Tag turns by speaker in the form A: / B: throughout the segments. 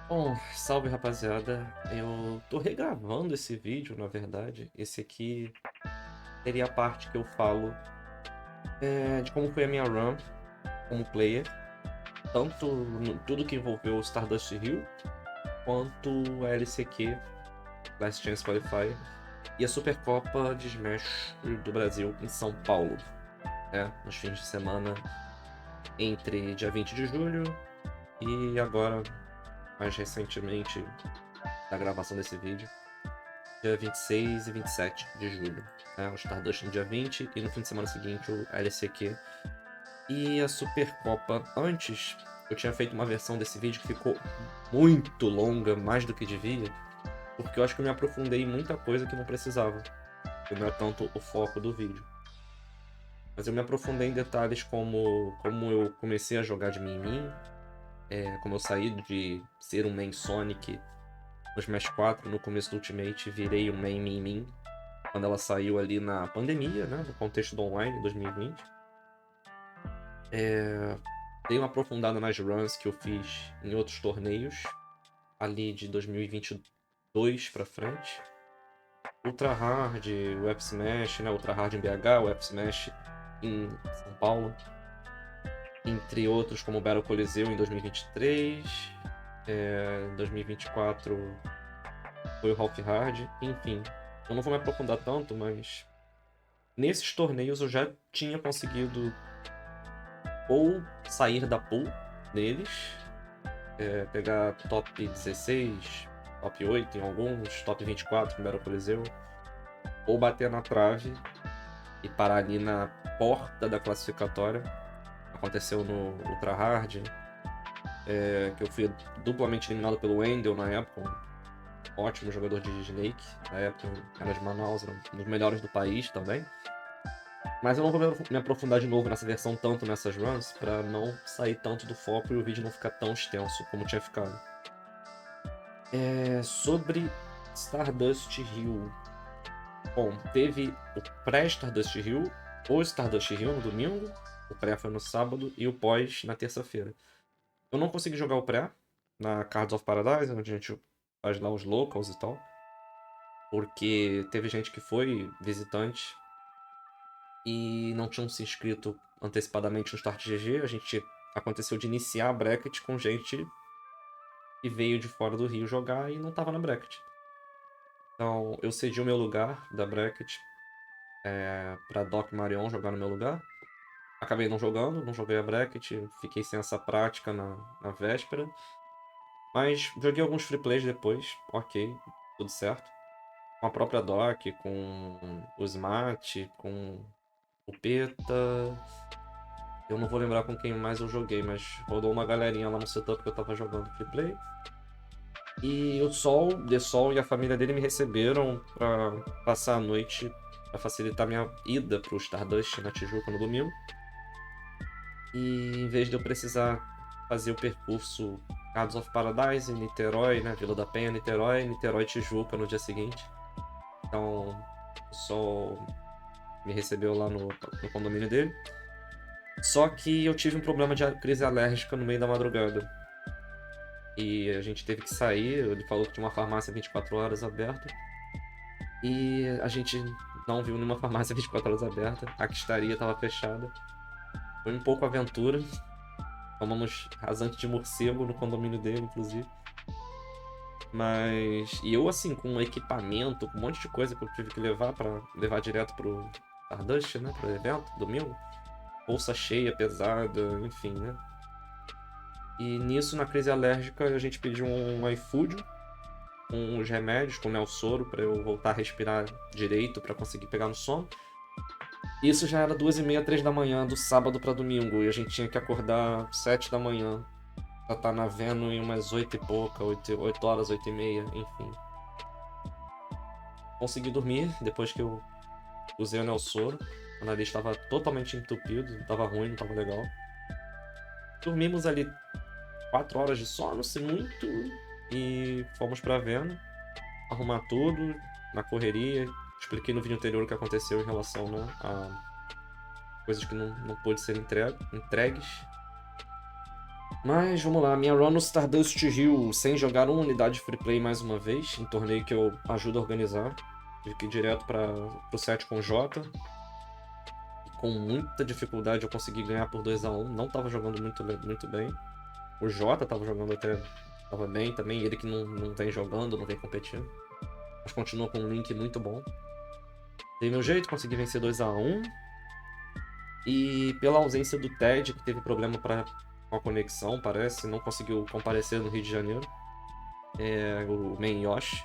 A: Bom, salve rapaziada. Eu tô regravando esse vídeo, na verdade. Esse aqui seria a parte que eu falo de como foi a minha run como player, tanto tudo que envolveu o Stardust Hill, quanto a LCQ, Last Chance Qualifier, e a Supercopa de Smash do Brasil em São Paulo, né? Nos fins de semana entre dia 20 de julho e agora, mais recentemente, da gravação desse vídeo, dia 26 e 27 de julho. Né? O Stardust no dia 20 e no fim de semana seguinte o LCQ. E a Supercopa, antes eu tinha feito uma versão desse vídeo que ficou muito longa, mais do que devia, porque eu acho que eu me aprofundei em muita coisa que não precisava, que não é tanto o foco do vídeo. Mas eu me aprofundei em detalhes como eu comecei a jogar de mim, como eu saí de ser um main Sonic no Smash 4, no começo do Ultimate, virei um main Min, quando ela saiu ali na pandemia, né, no contexto do online, em 2020. Dei uma aprofundada nas runs que eu fiz em outros torneios, ali de 2022 pra frente. Ultra Hard, o F Smash, né, Ultra Hard em BH, o F Smash em São Paulo, entre outros como o Battle Coliseu em 2023, em 2024 foi o Half Hard, enfim. Eu não vou me aprofundar tanto, mas nesses torneios eu já tinha conseguido ou sair da pool neles, pegar top 16, top 8 em alguns, top 24 no Battle Coliseu, ou bater na trave e parar ali na porta da classificatória. Aconteceu no Ultra Hard, que eu fui duplamente eliminado pelo Wendel na época, um ótimo jogador de Snake, na época era de Manaus, era um dos melhores do país também. Mas eu não vou me aprofundar de novo nessa versão, tanto nessas runs, pra não sair tanto do foco e o vídeo não ficar tão extenso como tinha ficado. Sobre Stardust Hill. Bom, teve o pré-Stardust Hill, o Stardust Hill no domingo, o pré foi no sábado e o pós na terça-feira. Eu não consegui jogar o pré na Cards of Paradise, onde a gente faz lá os locals e tal, porque teve gente que foi visitante e não tinham se inscrito antecipadamente no Start GG. Aconteceu de iniciar a bracket com gente que veio de fora do Rio jogar e não tava na bracket. Então eu cedi o meu lugar da bracket pra Doc Marion jogar no meu lugar. Acabei não jogando, não joguei a bracket, fiquei sem essa prática na véspera. Mas joguei alguns free plays depois, ok, tudo certo. Com a própria Doc, com o Smart, com o Peta. Eu não vou lembrar com quem mais eu joguei, mas rodou uma galerinha lá no setup que eu tava jogando free play. E o Sol, The Sol e a família dele me receberam pra passar a noite, pra facilitar minha ida pro Stardust na Tijuca no domingo. E em vez de eu precisar fazer o percurso Cards of Paradise, Niterói, né, Vila da Penha, Niterói, Niterói, Tijuca no dia seguinte. Então o Sol me recebeu lá no condomínio dele. Só que eu tive um problema de crise alérgica no meio da madrugada. E a gente teve que sair, ele falou que tinha uma farmácia 24 horas aberta. E a gente não viu nenhuma farmácia 24 horas aberta. A que estaria estava fechada. Foi um pouco aventura. Tomamos rasante de morcego no condomínio dele, inclusive. Mas. E eu, assim, com equipamento, com um monte de coisa que eu tive que levar pra levar direto pro Stardust, né? Pro evento, domingo. Bolsa cheia, pesada, enfim, né? E nisso, na crise alérgica, a gente pediu um iFood com os remédios, com o Nelsoro, pra eu voltar a respirar direito, pra conseguir pegar no sono. Isso já era 2h30, 3 da manhã, do sábado pra domingo, e a gente tinha que acordar 7 da manhã pra estar na Veno em umas 8 e pouca, 8 horas, 8h30, enfim. Consegui dormir depois que eu usei o Nelsoro. O nariz estava totalmente entupido, tava ruim, não tava legal. Dormimos ali 4 horas de sono, se muito, e fomos pra Veno arrumar tudo na correria. Expliquei no vídeo anterior o que aconteceu em relação, né, a coisas que não pôde ser entregues. Mas vamos lá, minha run no Stardust Hill sem jogar uma unidade free play mais uma vez, em torneio que eu ajudo a organizar. Tive que ir direto pro set com o Jota. Com muita dificuldade eu consegui ganhar por 2-1, não tava jogando muito bem. O Jota tava jogando até tava bem também, ele que não vem jogando, não vem competindo. Mas continua com um link muito bom. Dei meu jeito, consegui vencer 2-1. E pela ausência do Ted, que teve problema com a conexão, parece, não conseguiu comparecer no Rio de Janeiro. O main Yoshi.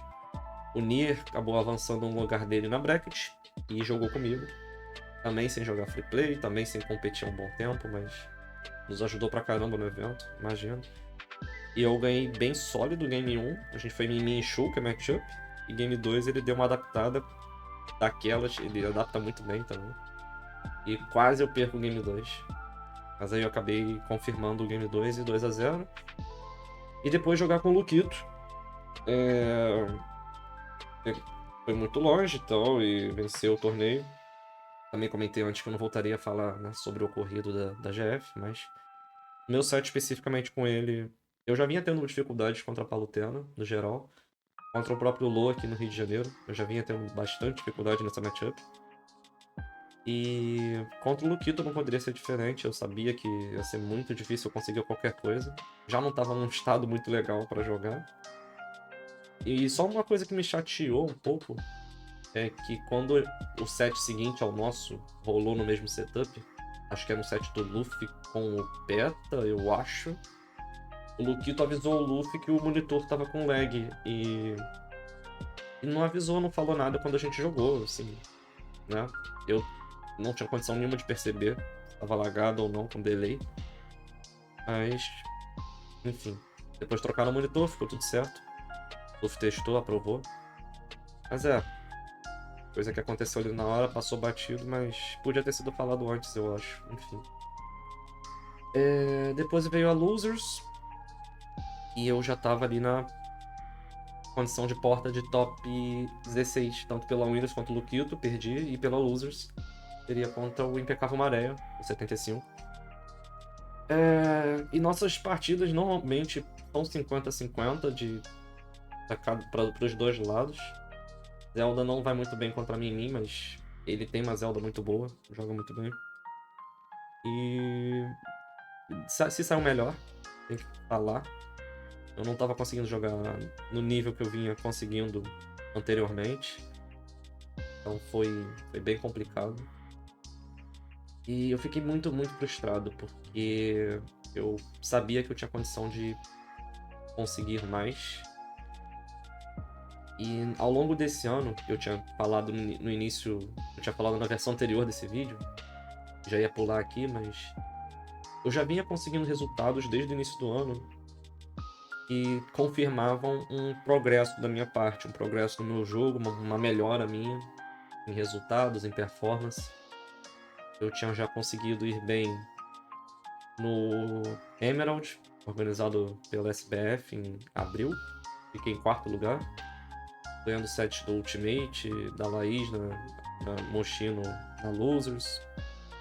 A: O Nier acabou avançando no lugar dele na bracket e jogou comigo. Também sem jogar free play, também sem competir há um bom tempo, mas nos ajudou pra caramba no evento, imagino. E eu ganhei bem sólido game 1, a gente foi em Min Shu, que é matchup, e game 2 ele deu uma adaptada daquelas, ele adapta muito bem também. E quase eu perco o game 2. Mas aí eu acabei confirmando o game 2 e 2-0. E depois jogar com o Luquito. Foi muito longe e tal, e venceu o torneio. Também comentei antes que eu não voltaria a falar, né, sobre o ocorrido da GF, mas meu set especificamente com ele, eu já vinha tendo dificuldades contra a Palutena, no geral. Contra o próprio Lo aqui no Rio de Janeiro, eu já vinha tendo bastante dificuldade nessa matchup. E contra o Luquito não poderia ser diferente, eu sabia que ia ser muito difícil eu conseguir qualquer coisa. Já não estava num estado muito legal para jogar. E só uma coisa que me chateou um pouco é que quando o set seguinte ao nosso rolou no mesmo setup, acho que era um set do Luffy com o Beta, eu acho, o Luquito avisou o Luffy que o monitor tava com lag e não avisou, não falou nada quando a gente jogou, assim, né? Eu não tinha condição nenhuma de perceber se tava lagado ou não com delay, mas, enfim, depois trocaram o monitor, ficou tudo certo, o Luffy testou, aprovou, mas coisa que aconteceu ali na hora, passou batido, mas podia ter sido falado antes, eu acho. Enfim. Depois veio a Losers. E eu já tava ali na condição de porta de top 16. Tanto pela Winners quanto o Luquito, perdi. E pela Losers, seria contra o Impecável Maré, o 75. E nossas partidas normalmente são 50-50 para os dois lados. Zelda não vai muito bem contra mim, mas ele tem uma Zelda muito boa, joga muito bem. E se saiu melhor, tem que falar. Eu não estava conseguindo jogar no nível que eu vinha conseguindo anteriormente. Então foi bem complicado. E eu fiquei muito frustrado, porque eu sabia que eu tinha condição de conseguir mais. E ao longo desse ano, eu tinha falado no início, eu tinha falado na versão anterior desse vídeo, já ia pular aqui, mas eu já vinha conseguindo resultados desde o início do ano que confirmavam um progresso da minha parte, um progresso no meu jogo, uma melhora minha em resultados, em performance. Eu tinha já conseguido ir bem no Emerald, organizado pela SBF em abril, fiquei em 4º lugar. Ganhando set do Ultimate, da Laís na Moschino na Losers.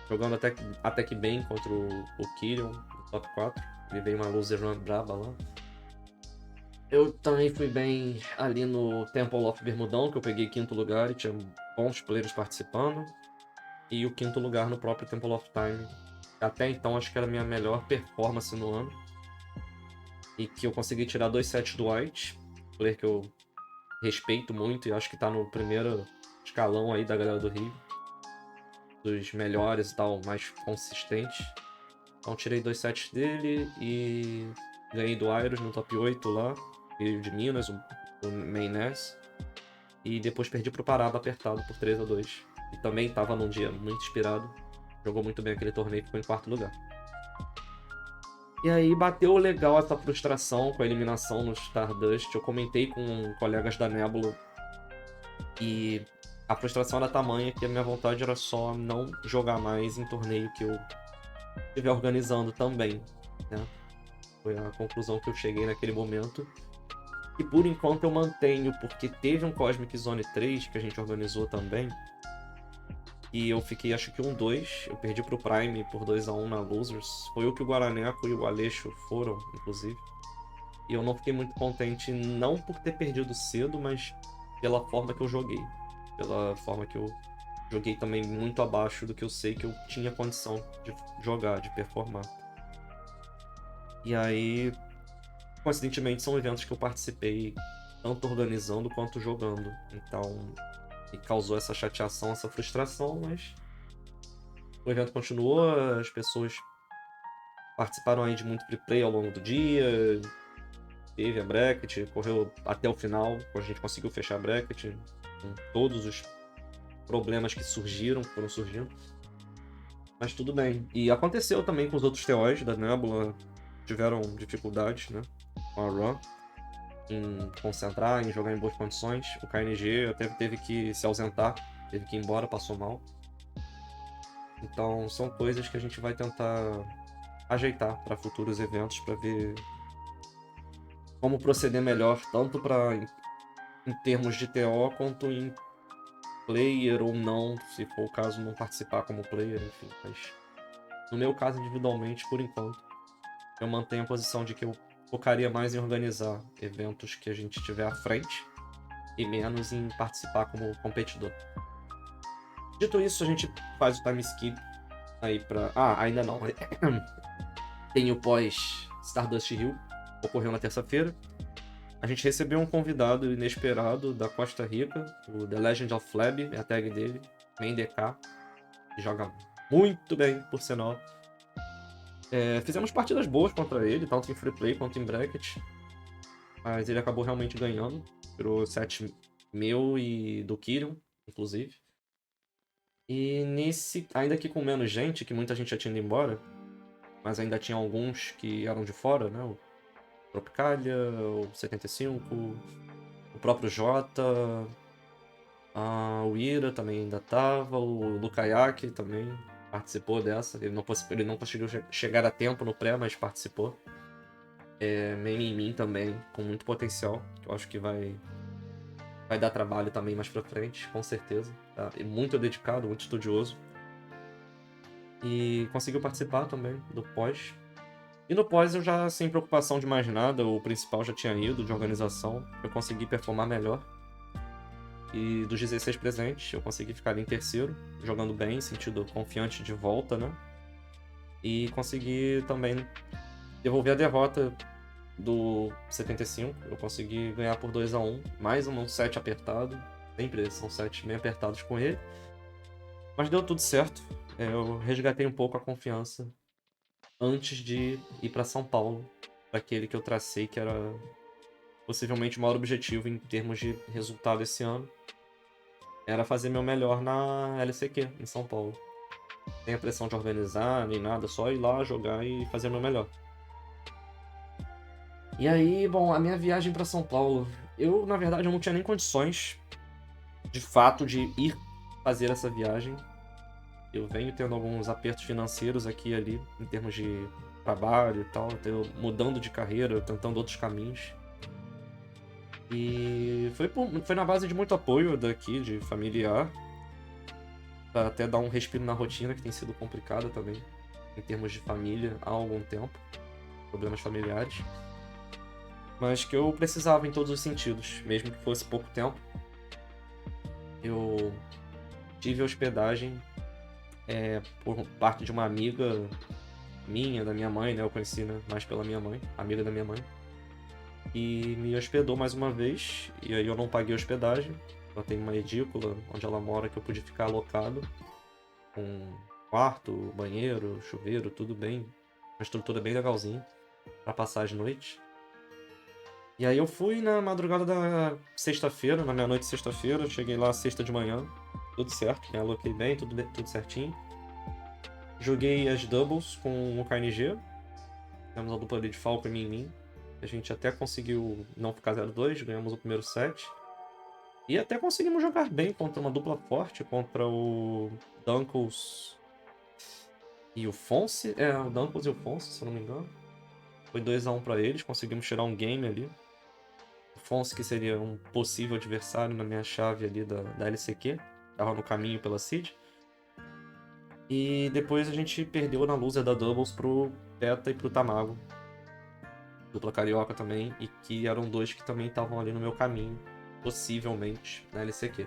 A: Jogando até que bem contra o Kyrion no top 4. Ele veio uma Loser Run braba lá. Eu também fui bem ali no Temple of Bermudão, que eu peguei 5º lugar e tinha bons players participando. E o 5º lugar no próprio Temple of Time. Até então acho que era a minha melhor performance no ano. E que eu consegui tirar 2 sets do White, player que eu respeito muito e acho que tá no primeiro escalão aí da galera do Rio, dos melhores e tal, mais consistentes. Então tirei 2 sets dele e ganhei do Iros no top 8 lá, e de Minas, o main NES. E depois perdi pro Parada apertado por 3-2. E também tava num dia muito inspirado, jogou muito bem aquele torneio e ficou em 4º lugar. E aí bateu legal essa frustração com a eliminação no Stardust. Eu comentei com colegas da Nebula e a frustração era tamanha que a minha vontade era só não jogar mais em torneio que eu estiver organizando também, né? Foi a conclusão que eu cheguei naquele momento. E por enquanto eu mantenho, porque teve um Cosmic Zone 3 que a gente organizou também. E eu fiquei, acho que 1-2. Eu perdi pro Prime por 2-1 na Losers. Foi o que o Guaraneco e o Aleixo foram, inclusive. E eu não fiquei muito contente, não por ter perdido cedo, mas pela forma que eu joguei. Pela forma que eu joguei também muito abaixo do que eu sei que eu tinha condição de jogar, de performar. E aí, coincidentemente, são eventos que eu participei tanto organizando quanto jogando. Então, me causou essa chateação, essa frustração, mas o evento continuou, as pessoas participaram aí de muito free play ao longo do dia, teve a bracket, correu até o final, a gente conseguiu fechar a bracket com todos os problemas que surgiram, foram surgindo. Mas tudo bem. E aconteceu também com os outros TOs da Nebula, tiveram dificuldades, né, com a run, em concentrar, em jogar em boas condições. O KNG até teve que se ausentar, teve que ir embora, passou mal. Então são coisas que a gente vai tentar ajeitar para futuros eventos, para ver como proceder melhor, tanto para em termos de TO quanto em player ou não, se for o caso, não participar como player, enfim. Mas no meu caso, individualmente, por enquanto, eu mantenho a posição de que eu focaria mais em organizar eventos que a gente tiver à frente e menos em participar como competidor. Dito isso, a gente faz o time skip aí pra... Ah, ainda não. Tem o pós Stardust Hill, ocorreu na terça-feira. A gente recebeu um convidado inesperado da Costa Rica, o The Legend of Flab, é a tag dele, main DK, que joga muito bem, por sinal. Fizemos partidas boas contra ele, tanto em free play quanto em bracket, mas ele acabou realmente ganhando, virou set meu e do Kyrion, inclusive. E nesse, ainda que com menos gente, que muita gente já tinha ido embora, mas ainda tinha alguns que eram de fora, né? O Tropicalia, o 75, o próprio Jota, o Ira também ainda tava, o Lukayaki também participou dessa. Ele não conseguiu chegar a tempo no pré, mas participou. Meme em mim também, com muito potencial, que eu acho que vai dar trabalho também mais pra frente, com certeza. Tá? E muito dedicado, muito estudioso. E conseguiu participar também do pós. E no pós eu já, sem preocupação de mais nada, o principal já tinha ido, de organização, eu consegui performar melhor. E dos 16 presentes, eu consegui ficar ali em terceiro, jogando bem, sentido confiante de volta, né? E consegui também devolver a derrota do 75. Eu consegui ganhar por 2-1, mais um set apertado. Sempre são sets bem apertados com ele. Mas deu tudo certo. Eu resgatei um pouco a confiança antes de ir para São Paulo, para aquele que eu tracei que era possivelmente o maior objetivo em termos de resultado esse ano. Era fazer meu melhor na LCQ, em São Paulo. Sem a pressão de organizar, nem nada, só ir lá, jogar e fazer meu melhor. E aí, bom, a minha viagem para São Paulo, na verdade, eu não tinha nem condições, de fato, de ir fazer essa viagem. Eu venho tendo alguns apertos financeiros aqui e ali, em termos de trabalho e tal, mudando de carreira, tentando outros caminhos. E foi na base de muito apoio daqui, de familiar, pra até dar um respiro na rotina, que tem sido complicada também, em termos de família, há algum tempo, problemas familiares. Mas que eu precisava em todos os sentidos, mesmo que fosse pouco tempo. Eu tive hospedagem por parte de uma amiga minha, da minha mãe, né? Eu conheci, né, mais pela minha mãe, amiga da minha mãe. E me hospedou mais uma vez, e aí eu não paguei hospedagem. Ela tem uma edícula onde ela mora que eu pude ficar alocado, com quarto, banheiro, chuveiro, tudo bem, uma estrutura bem legalzinha para passar as noites. E aí eu fui na madrugada da sexta-feira, na meia-noite de sexta-feira, cheguei lá sexta de manhã, tudo certo, me aloquei bem, tudo certinho. Joguei as doubles com o KNG, temos a dupla ali de Falco e Min. A gente até conseguiu não ficar 0-2, ganhamos o primeiro set. E até conseguimos jogar bem contra uma dupla forte, contra o Dunkles e o Fonse. O Dunkles e o Fonse, se eu não me engano. Foi 2-1 pra eles, conseguimos tirar um game ali. O Fonse, que seria um possível adversário na minha chave ali da LCQ, tava no caminho pela Seed. E depois a gente perdeu na loser da Doubles pro Peta e pro Tamago. Dupla carioca também, e que eram dois que também estavam ali no meu caminho, possivelmente, na LCQ.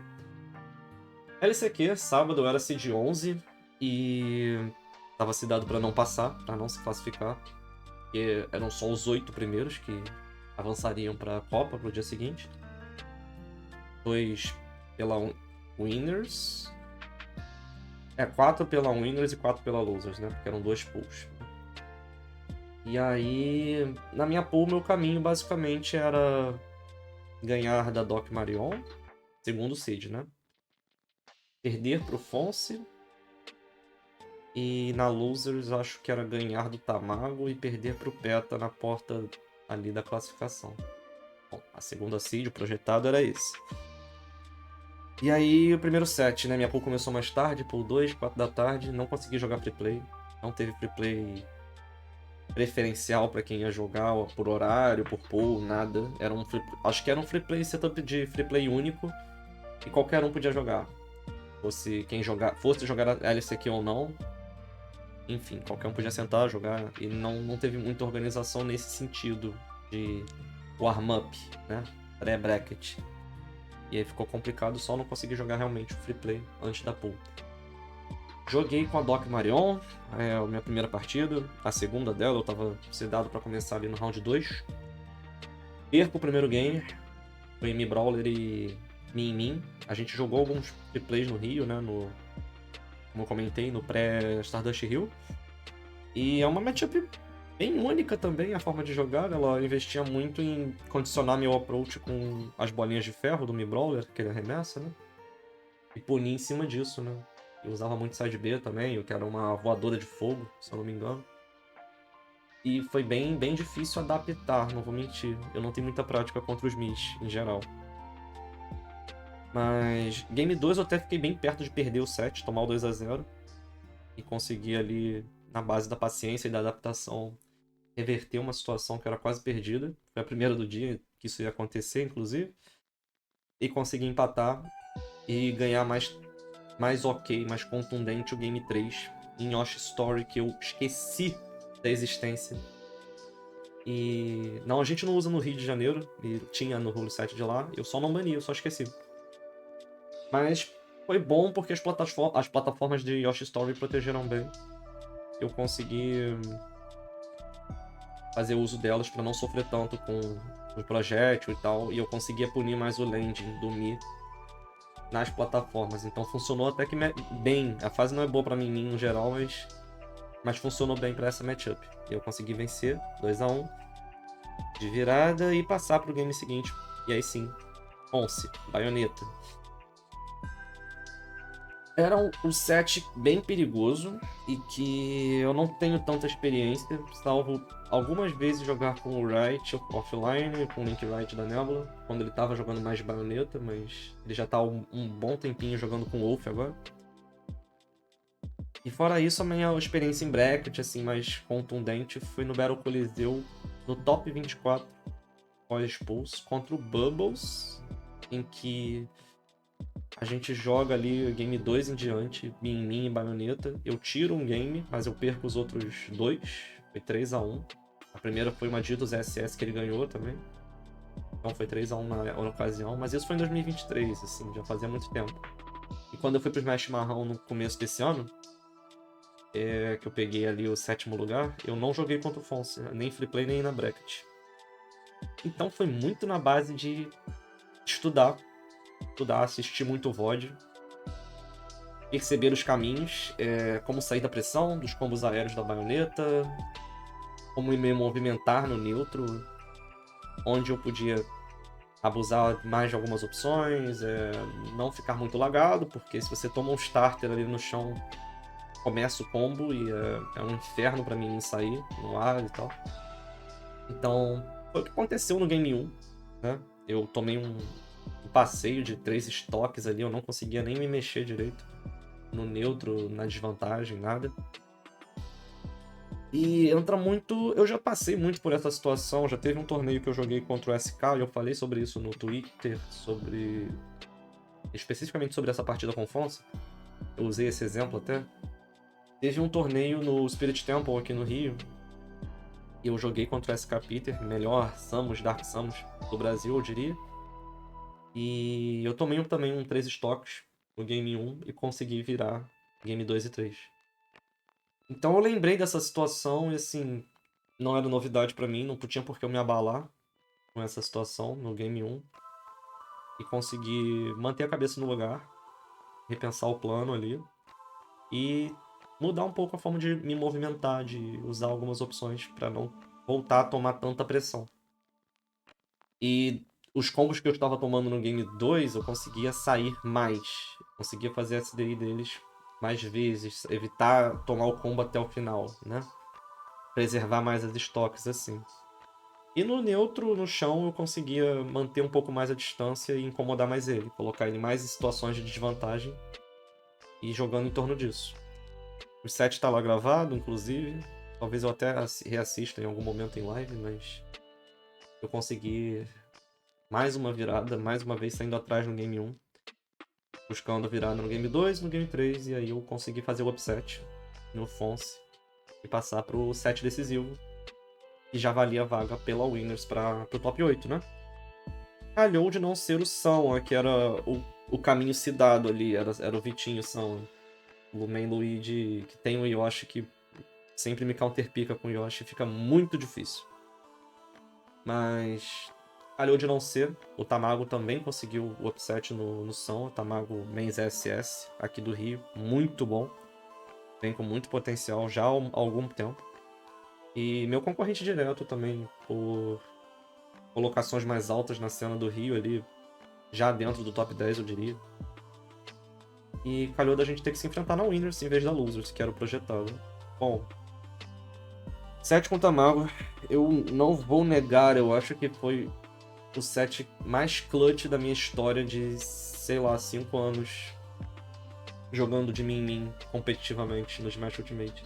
A: LCQ, sábado eu era seed 11 e tava seedado pra não passar, pra não se classificar, porque eram só os 8 primeiros que avançariam pra Copa pro dia seguinte. 2 pela Winners. 4 pela Winners e 4 pela Losers, né? Porque eram 2 pools. E aí, na minha pool, meu caminho basicamente era ganhar da Doc Marion, segundo seed, né? Perder pro Fonse. E na Losers acho que era ganhar do Tamago e perder pro Peta na porta ali da classificação. Bom, a segunda seed, o projetado era esse. E aí o primeiro set, né? Minha pool começou mais tarde, pool 2, 4 da tarde, não consegui jogar free play. Não teve free play preferencial para quem ia jogar por horário, por pool, nada. Era um acho que era um free play setup de free play único e qualquer um podia jogar. Fosse jogar a LCQ ou não. Enfim, qualquer um podia sentar, jogar e não teve muita organização nesse sentido de warm-up, né? Pré-bracket. E aí ficou complicado, só não consegui jogar realmente o free play antes da pool. Joguei com a Doc Marion, a minha primeira partida. A segunda dela eu tava sedado pra começar ali no round 2. Perco o primeiro game. Foi Mi Brawler e Min. A gente jogou alguns free plays no Rio, né? Como eu comentei, no pré-Stardust Rio. E é uma matchup bem única também, a forma de jogar. Ela investia muito em condicionar meu approach com as bolinhas de ferro do Mi Brawler, que ele arremessa, né? E punir em cima disso, né? Eu usava muito side B também, que era uma voadora de fogo, se eu não me engano. E foi bem difícil adaptar, não vou mentir. Eu não tenho muita prática contra os Mis, em geral. Mas Game 2 eu até fiquei bem perto de perder o set, tomar o 2-0. E conseguir ali, na base da paciência e da adaptação, reverter uma situação que era quase perdida. Foi a primeira do dia que isso ia acontecer, inclusive. E conseguir empatar e ganhar mais ok, mais contundente o Game 3 em Yoshi Story, que eu esqueci da existência. E não, a gente não usa no Rio de Janeiro, e tinha no Rule 7 de lá, eu só não bani, eu só esqueci. Mas foi bom porque as plataformas de Yoshi Story protegeram bem. Eu consegui fazer uso delas para não sofrer tanto com o projétil e tal, e eu conseguia punir mais o landing do Mi nas plataformas, então funcionou até que bem. A fase não é boa para mim no geral, mas funcionou bem para essa matchup. E eu consegui vencer 2-1 de virada e passar pro game seguinte. E aí sim, Once, baioneta. Era um set bem perigoso e que eu não tenho tanta experiência, salvo algumas vezes jogar com o Wright offline, com o Link Wright da Nebula, quando ele tava jogando mais de baioneta, mas ele já tá um bom tempinho jogando com o Wolf agora. E fora isso, a minha experiência em bracket, assim, mais contundente, foi no Battle Coliseu, no top 24 pós-pulse, contra o Bubbles, em que a gente joga ali game 2 em diante, Min e baioneta. Eu tiro um game, mas eu perco os outros 2. Foi 3-1. A primeira foi uma Didos SS que ele ganhou também. Então foi 3-1 na ocasião. Mas isso foi em 2023, assim, já fazia muito tempo. E quando eu fui pro Smash Marrão no começo desse ano, que eu peguei ali o 7º lugar, eu não joguei contra o Fonse, nem free play, nem na bracket. Então foi muito na base de estudar, assistir muito VOD, perceber os caminhos, como sair da pressão, dos combos aéreos da baioneta, como me movimentar no neutro, onde eu podia abusar mais de algumas opções, não ficar muito lagado, porque se você toma um starter ali no chão, começa o combo e é um inferno pra mim sair no ar e tal. Então, foi o que aconteceu no Game 1, né? Eu tomei um passeio de 3 estoques ali, eu não conseguia nem me mexer direito no neutro, na desvantagem, nada. E entra muito... Eu já passei muito por essa situação, já teve um torneio que eu joguei contra o SK e eu falei sobre isso no Twitter, especificamente sobre essa partida com o Fonse. Eu usei esse exemplo até. Teve um torneio no Spirit Temple aqui no Rio, e eu joguei contra o SK Peter, melhor Samus, Dark Samus do Brasil, eu diria. E eu tomei também um 3 estoques no Game 1 e consegui virar Game 2 e 3. Então eu lembrei dessa situação e assim, não era novidade pra mim, não tinha por que eu me abalar com essa situação no Game 1. E conseguir manter a cabeça no lugar, repensar o plano ali e mudar um pouco a forma de me movimentar, de usar algumas opções pra não voltar a tomar tanta pressão. E os combos que eu estava tomando no Game 2, eu conseguia sair mais. Conseguia fazer a SDI deles mais vezes, evitar tomar o combo até o final, né? Preservar mais as estoques assim. E no neutro, no chão, eu conseguia manter um pouco mais a distância e incomodar mais ele. Colocar ele mais em situações de desvantagem e ir jogando em torno disso. O set tá lá gravado, inclusive. Talvez eu até reassista em algum momento em live, mas eu consegui mais uma virada, mais uma vez saindo atrás no Game 1. Buscando a virada no Game 2, no Game 3, e aí eu consegui fazer o upset no Fonse e passar pro set decisivo. E já valia a vaga pela Winners pro top 8, né? Calhou de não ser o São, que era o caminho cidado ali, era o Vitinho São. O main Luigi, que tem o Yoshi, que sempre me counterpica com o Yoshi, fica muito difícil. Mas calhou de não ser. O Tamago também conseguiu o upset no São. O Tamago Mains SS, aqui do Rio. Muito bom. Vem com muito potencial já há algum tempo. E meu concorrente direto também, por colocações mais altas na cena do Rio ali, já dentro do top 10, eu diria. E calhou da gente ter que se enfrentar na Winners em vez da Losers, que era o projetado. Bom, 7 contra Mago, eu não vou negar, eu acho que foi o set mais clutch da minha história de, sei lá, 5 anos jogando de Min competitivamente no Smash Ultimate.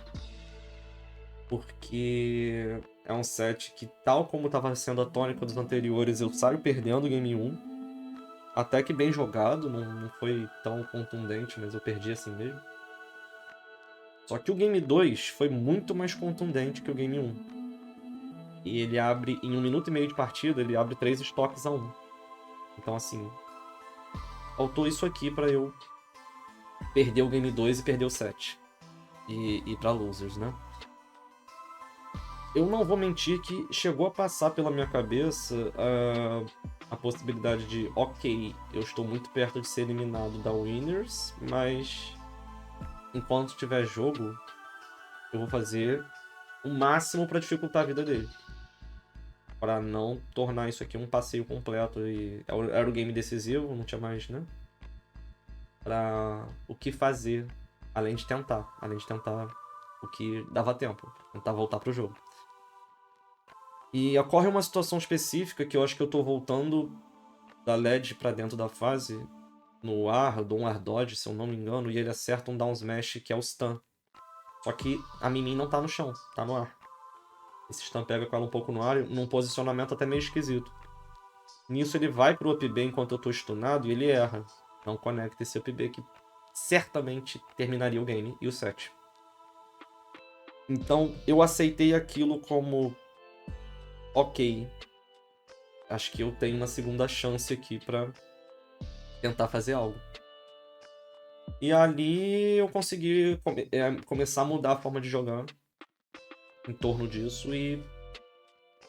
A: Porque é um set que, tal como estava sendo a tônica dos anteriores, eu saio perdendo o Game 1. Até que bem jogado, não foi tão contundente, mas eu perdi assim mesmo. Só que o Game 2 foi muito mais contundente que o Game 1. E ele abre, em 1 minuto e meio de partida, ele abre 3 estoques a 1. Então assim, faltou isso aqui pra eu perder o Game 2 e perder o set. E ir pra Losers, né? Eu não vou mentir que chegou a passar pela minha cabeça a possibilidade de, ok, eu estou muito perto de ser eliminado da Winners, mas enquanto tiver jogo, eu vou fazer o máximo para dificultar a vida dele. Para não tornar isso aqui um passeio completo. E era o game decisivo, não tinha mais, né? Para o que fazer, além de tentar o que dava tempo, tentar voltar pro jogo. E ocorre uma situação específica que eu acho que eu tô voltando da LED pra dentro da fase, no ar, eu dou um ar dodge, se eu não me engano, e ele acerta um down smash que é o stun. Só que a Min não tá no chão, tá no ar. Esse stun pega com ela um pouco no ar, num posicionamento até meio esquisito. Nisso ele vai pro up B enquanto eu tô stunado e ele erra. Não conecta esse up B que certamente terminaria o game e o set. Então eu aceitei aquilo como... ok, acho que eu tenho uma segunda chance aqui pra tentar fazer algo. E ali eu consegui começar a mudar a forma de jogar em torno disso e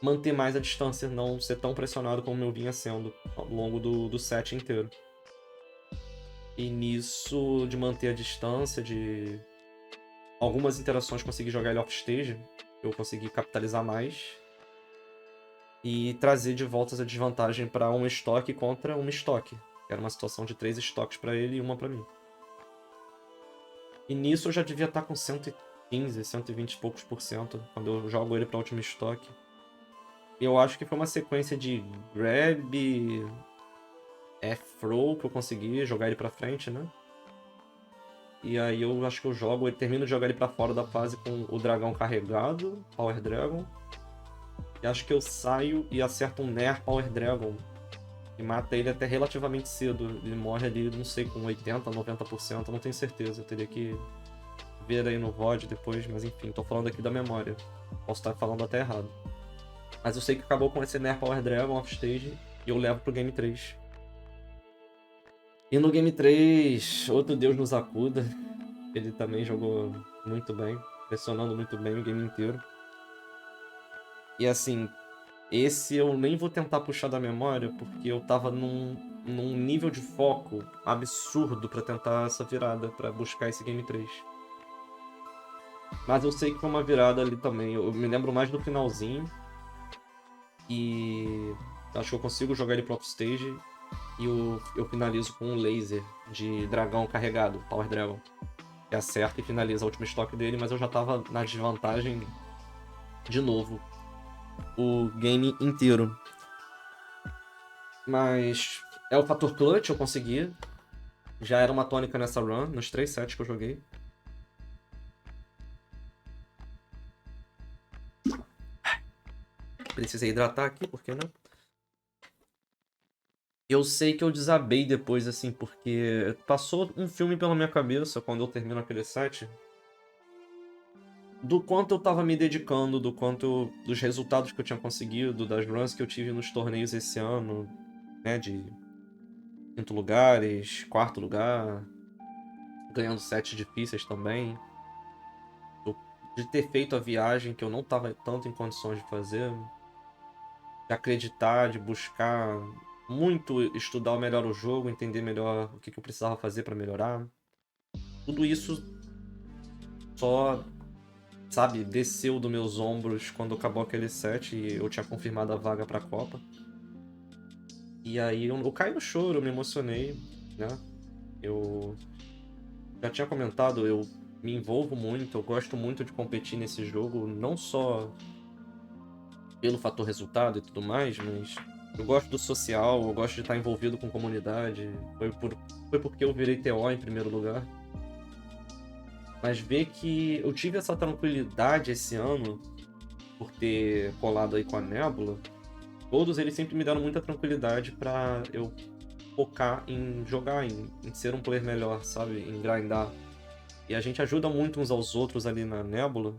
A: manter mais a distância, não ser tão pressionado como eu vinha sendo ao longo do set inteiro. E nisso de manter a distância, de algumas interações consegui jogar ele off-stage, eu consegui capitalizar mais e trazer de volta a desvantagem para um estoque contra um estoque. Era uma situação de 3 estoques para ele e uma para mim. E nisso eu já devia estar com 115, 120 e poucos por cento quando eu jogo ele para último estoque. Eu acho que foi uma sequência de grab, F-throw que eu consegui jogar ele pra frente, né? E aí eu acho que eu termino de jogar ele pra fora da fase com o dragão carregado, Power Dragon. E acho que eu saio e acerto um Nair Power Dragon. E mata ele até relativamente cedo. Ele morre ali, não sei, com 80%, 90%, não tenho certeza. Eu teria que ver aí no VOD depois, mas enfim, tô falando aqui da memória. Posso estar falando até errado. Mas eu sei que acabou com esse Nerf Power Dragon Offstage e eu levo pro Game 3. E no Game 3, outro Deus nos acuda. Ele também jogou muito bem, pressionando muito bem o game inteiro. E assim, esse eu nem vou tentar puxar da memória, porque eu tava num nível de foco absurdo pra tentar essa virada, pra buscar esse Game 3. Mas eu sei que foi uma virada ali também. Eu me lembro mais do finalzinho. E acho que eu consigo jogar ele pro offstage. E eu finalizo com um laser de dragão carregado, Power Dragon. Que acerta e finaliza a última estoque dele, mas eu já tava na desvantagem de novo o game inteiro. Mas é o fator clutch, eu consegui. Já era uma tônica nessa run, nos 3 sets que eu joguei. Precisei hidratar aqui, por que não? Eu sei que eu desabei depois, assim, porque passou um filme pela minha cabeça quando eu termino aquele set. Do quanto eu tava me dedicando, dos resultados que eu tinha conseguido, das runs que eu tive nos torneios esse ano, né, de quinto lugares, quarto lugar, ganhando sets difíceis também. De ter feito a viagem que eu não tava tanto em condições de fazer, de acreditar, de buscar muito estudar melhor o jogo, entender melhor o que eu precisava fazer para melhorar. Tudo isso só, sabe, desceu dos meus ombros quando acabou aquele set e eu tinha confirmado a vaga pra Copa. E aí eu caí no choro, eu me emocionei, né? Eu já tinha comentado, eu me envolvo muito, eu gosto muito de competir nesse jogo, não só pelo fator resultado e tudo mais, mas eu gosto do social, eu gosto de estar envolvido com comunidade. Foi porque eu virei TO em primeiro lugar. Mas ver que eu tive essa tranquilidade esse ano, por ter colado aí com a Nebula, todos eles sempre me deram muita tranquilidade pra eu focar em jogar, em ser um player melhor, sabe? Em grindar. E a gente ajuda muito uns aos outros ali na Nebula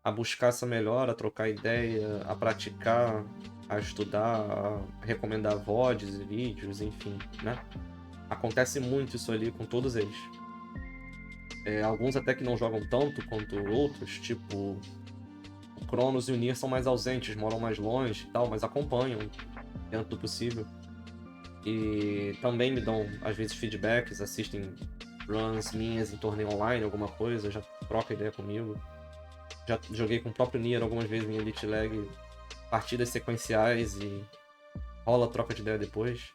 A: a buscar essa melhora, a trocar ideia, a praticar, a estudar, a recomendar VODs e vídeos, enfim, né? Acontece muito isso ali com todos eles. Alguns até que não jogam tanto quanto outros, tipo o Cronos e o Nier são mais ausentes, moram mais longe e tal, mas acompanham dentro do possível. E também me dão, às vezes, feedbacks, assistem runs minhas em torneio online, alguma coisa, já troca ideia comigo. Já joguei com o próprio Nier algumas vezes em Elite Lag, partidas sequenciais e rola troca de ideia depois.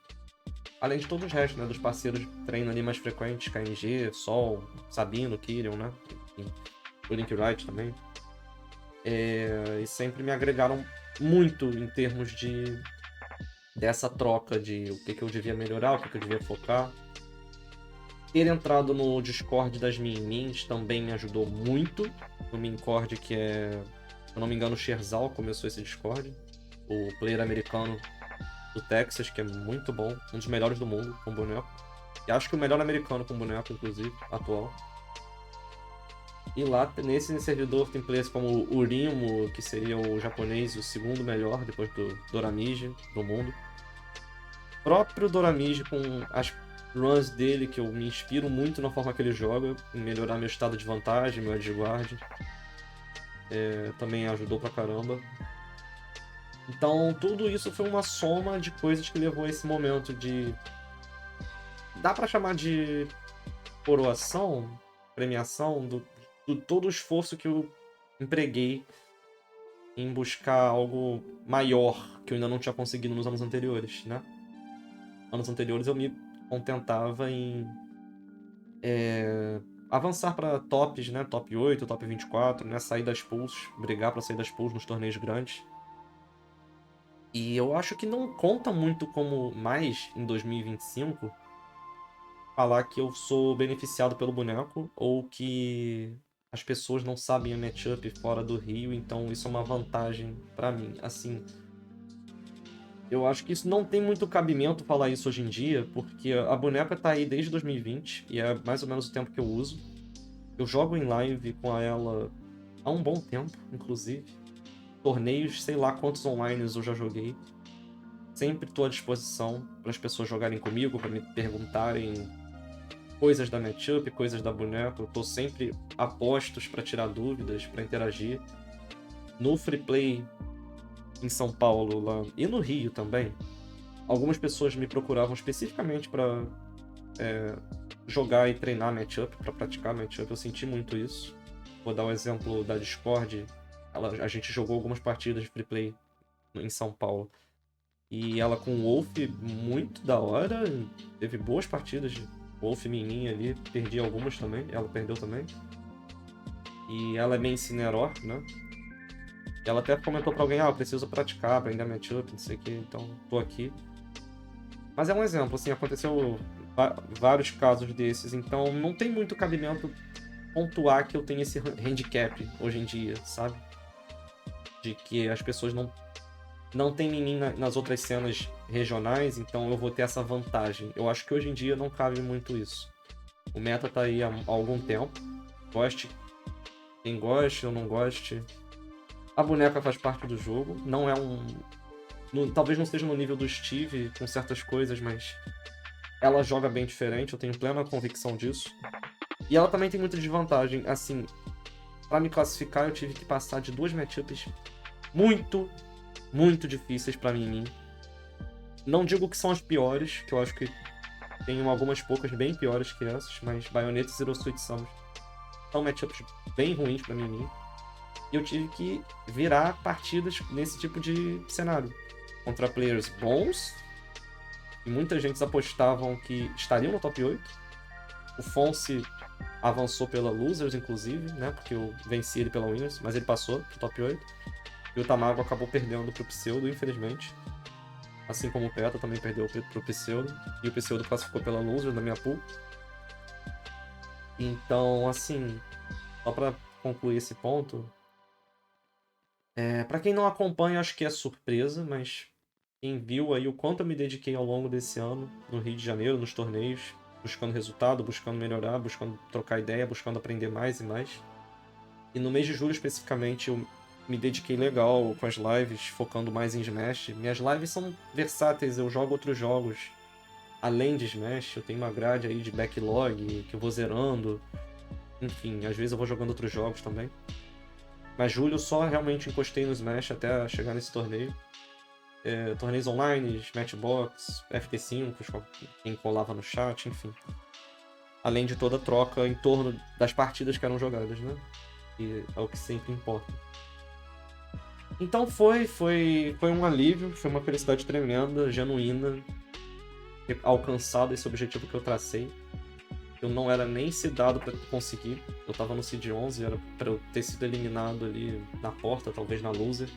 A: Além de todos os restos, né, dos parceiros de treino ali mais frequentes, KNG, Sol, Sabino, Kyrion, né? Enfim, o Link Wright também. E sempre me agregaram muito em termos dessa troca de o que eu devia melhorar, o que eu devia focar. Ter entrado no Discord das Min-Mins também me ajudou muito. No Mincord, que é, se eu não me engano, o Sherzal começou esse Discord. O player americano do Texas, que é muito bom. Um dos melhores do mundo com boneco. E acho que o melhor americano com boneco, inclusive, atual. E lá, nesse servidor, tem players como o Urimo, que seria o japonês, o segundo melhor, depois do Doramiji, do mundo. O próprio Doramiji, com as runs dele, que eu me inspiro muito na forma que ele joga, em melhorar meu estado de vantagem, meu edgeguard. Também ajudou pra caramba. Então, tudo isso foi uma soma de coisas que levou a esse momento de... Dá pra chamar de coroação, premiação, do todo o esforço que eu empreguei em buscar algo maior que eu ainda não tinha conseguido nos anos anteriores, né? Anos anteriores eu me contentava em avançar para tops, né? Top 8, top 24, né? Sair das pools, brigar para sair das pools nos torneios grandes. E eu acho que não conta muito como mais em 2025 falar que eu sou beneficiado pelo boneco ou que as pessoas não sabem a matchup fora do Rio, então isso é uma vantagem pra mim. Assim, eu acho que isso não tem muito cabimento falar isso hoje em dia, porque a boneca tá aí desde 2020 e é mais ou menos o tempo que eu uso. Eu jogo em live com ela há um bom tempo, inclusive. Torneios, sei lá quantos online eu já joguei. Sempre estou à disposição para as pessoas jogarem comigo, para me perguntarem coisas da matchup, coisas da boneca. Eu tô sempre a postos para tirar dúvidas, para interagir. No Free Play em São Paulo lá, e no Rio também, algumas pessoas me procuravam especificamente para jogar e treinar matchup, para praticar matchup. Eu senti muito isso. Vou dar o exemplo da Discord. A gente jogou algumas partidas de Free Play em São Paulo. E ela com o Wolf, muito da hora. Teve boas partidas de Wolf Min ali. Perdi algumas também. Ela perdeu também. E ela é main Cineror, né? Ela até comentou pra alguém, eu preciso praticar, aprender matchup, não sei o que, então tô aqui. Mas é um exemplo, assim, aconteceu vários casos desses, então não tem muito cabimento pontuar que eu tenho esse handicap hoje em dia, sabe? De que as pessoas não têm mim nas outras cenas regionais, então eu vou ter essa vantagem. Eu acho que hoje em dia não cabe muito isso. O meta tá aí há algum tempo. Goste quem goste ou não goste. A boneca faz parte do jogo. Não é talvez não seja no nível do Steve com certas coisas, mas ela joga bem diferente. Eu tenho plena convicção disso. E ela também tem muita desvantagem. Assim, pra me classificar, eu tive que passar de 2 matchups muito, muito difíceis pra mim. Não digo que são as piores, que eu acho que tem algumas poucas bem piores que essas, mas Bayonetta e Zero Suit Samus são matchups bem ruins pra mim. E eu tive que virar partidas nesse tipo de cenário. Contra players bons, e muita gente apostavam que estariam no top 8. O Fonse avançou pela Losers, inclusive, né? Porque eu venci ele pela Winners, mas ele passou pro top 8. E o Tamago acabou perdendo pro Pseudo, infelizmente. Assim como o Peta também perdeu pro Pseudo. E o Pseudo classificou pela Loser na minha pool. Então, assim, só pra concluir esse ponto, pra quem não acompanha, acho que é surpresa, mas quem viu aí o quanto eu me dediquei ao longo desse ano, no Rio de Janeiro, nos torneios, buscando resultado, buscando melhorar, buscando trocar ideia, buscando aprender mais e mais. E no mês de julho, especificamente, eu me dediquei legal com as lives, focando mais em Smash. Minhas lives são versáteis, eu jogo outros jogos além de Smash. Eu tenho uma grade aí de backlog que eu vou zerando. Enfim, às vezes eu vou jogando outros jogos também. Mas julho eu só realmente encostei no Smash até chegar nesse torneio. Torneios online, Matchbox, FT5, quem colava no chat, enfim. Além de toda a troca em torno das partidas que eram jogadas, né? E é o que sempre importa. Então foi um alívio, foi uma felicidade tremenda, genuína, ter alcançado esse objetivo que eu tracei. Eu não era nem seedado para conseguir, eu tava no seed 11, era para eu ter sido eliminado ali na porta, talvez na loser.